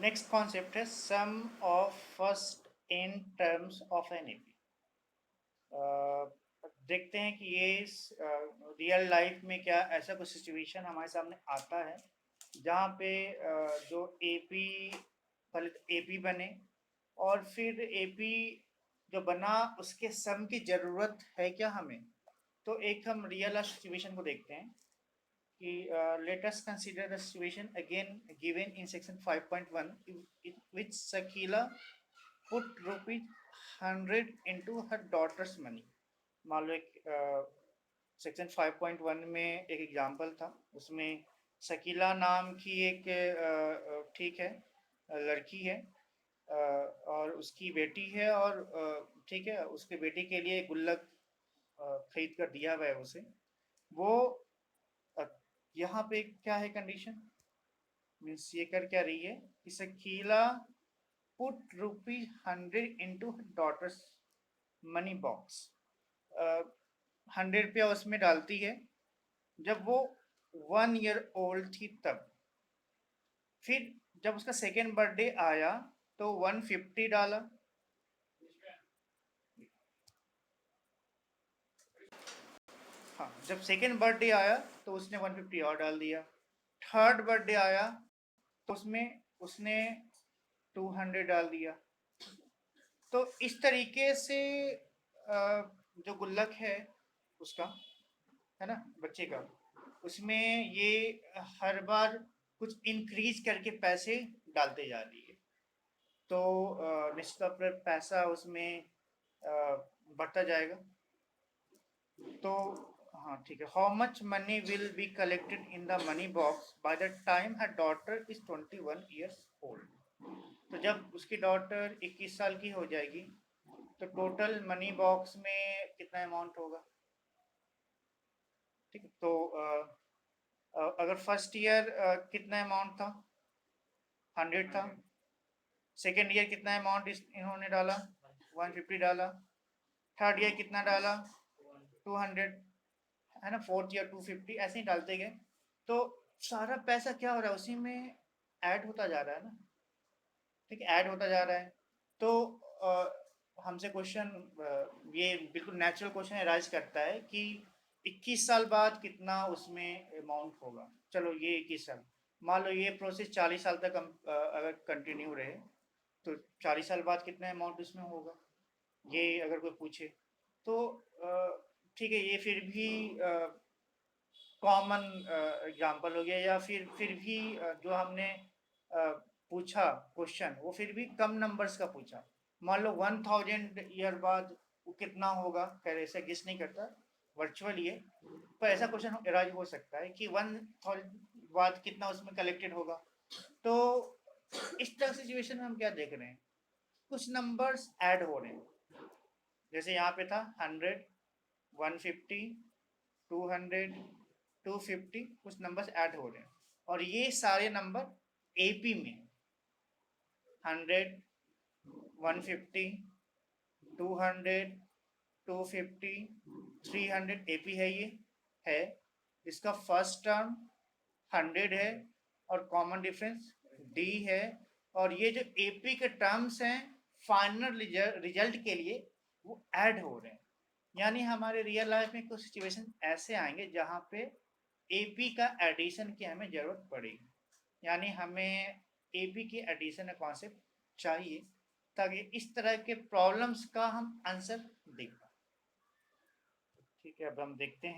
Next concept है sum of first n terms of an AP. देखते हैं कि ये रियल लाइफ में क्या ऐसा कुछ सिचुएशन हमारे सामने आता है जहाँ पे जो एपी पहले एपी बने और फिर एपी जो बना उसके सम की ज़रूरत है क्या हमें। तो एक हम रियल लाइफ सिचुएशन को देखते हैं कि let us consider the situation again given in section 5.1 which Sakila put rupees 100 into her daughter's money। मान लो एक सेक्शन 5.1 में एक एग्जांपल था, उसमें शकीला नाम की एक ठीक है लड़की है और उसकी बेटी है और ठीक है उसके बेटी के लिए गुल्लक खरीद कर दिया हुआ है उसे। वो यहाँ पे क्या है कंडीशन, मीन्स ये कर क्या रही है कि Shakeela put rupees 100 into daughter's money box. 100 रुपया उसमें डालती है जब वो 1 ईयर ओल्ड थी तब। फिर जब उसका सेकेंड बर्थडे आया तो 150 डाला। हाँ, जब सेकेंड बर्थडे आया तो उसने 150 और डाल दिया। थर्ड बर्थडे आया तो उसमें उसने 200 डाल दिया। तो इस तरीके से जो गुल्लक है उसका, है ना, बच्चे का, उसमें ये हर बार कुछ इंक्रीज करके पैसे डालते जा रही है। तो निश्चित तौर पर पैसा उसमें बढ़ता जाएगा। तो हाँ ठीक है, how much money will be collected in the money box by the time her daughter is 21 years old. तो जब उसकी डॉटर 21 साल की हो जाएगी तो टोटल मनी बॉक्स में कितना अमाउंट होगा। ठीक है, तो अगर फर्स्ट ईयर कितना अमाउंट था, 100 था। सेकेंड ईयर कितना अमाउंट इन्होंने डाला, 150 डाला। थर्ड ईयर कितना डाला, 200, है ना। फोर्थ ईयर 250, ऐसे ही डालते गए। तो सारा पैसा क्या हो रहा है, उसी में ऐड होता जा रहा है ना। ठीक है, ऐड होता जा रहा है। तो हमसे क्वेश्चन ये बिल्कुल नेचुरल क्वेश्चन राइज करता है कि 21 साल बाद कितना उसमें अमाउंट होगा। चलो ये 21 साल, मान लो ये प्रोसेस 40 साल तक अगर कंटिन्यू रहे तो 40 साल बाद कितना अमाउंट उसमें होगा, ये अगर कोई पूछे तो ठीक है, ये फिर भी कॉमन एग्जांपल हो गया, या फिर भी जो हमने पूछा क्वेश्चन वो फिर भी कम नंबर्स का पूछा। मान लो 1000 ईयर बाद वो कितना होगा, खैर ऐसे गेस नहीं करता, वर्चुअल ही है, पर ऐसा क्वेश्चन राइज हो सकता है कि 1000 बाद कितना उसमें कलेक्टेड होगा। तो इस तरह सिचुएशन में हम क्या देख रहे हैं, कुछ नंबर्स ऐड हो रहे हैं। जैसे यहाँ पे था 100, 150, 200, 250, कुछ नंबर्स ऐड हो रहे हैं और ये सारे नंबर एपी में 100, 150, 200, 250, 300 एपी है। ये है, इसका फर्स्ट टर्म 100 है और कॉमन डिफरेंस डी है। और ये जो एपी के टर्म्स हैं फाइनल रिजल्ट के लिए वो ऐड हो रहे हैं। यानी हमारे रियल लाइफ में कुछ सिचुएशन ऐसे आएंगे जहाँ पे एपी का एडिशन की हमें ज़रूरत पड़ेगी, यानी हमें एपी की एडिशन का कॉन्सेप्ट चाहिए ताकि इस तरह के प्रॉब्लम्स का हम आंसर देख पाए। ठीक है, अब हम देखते हैं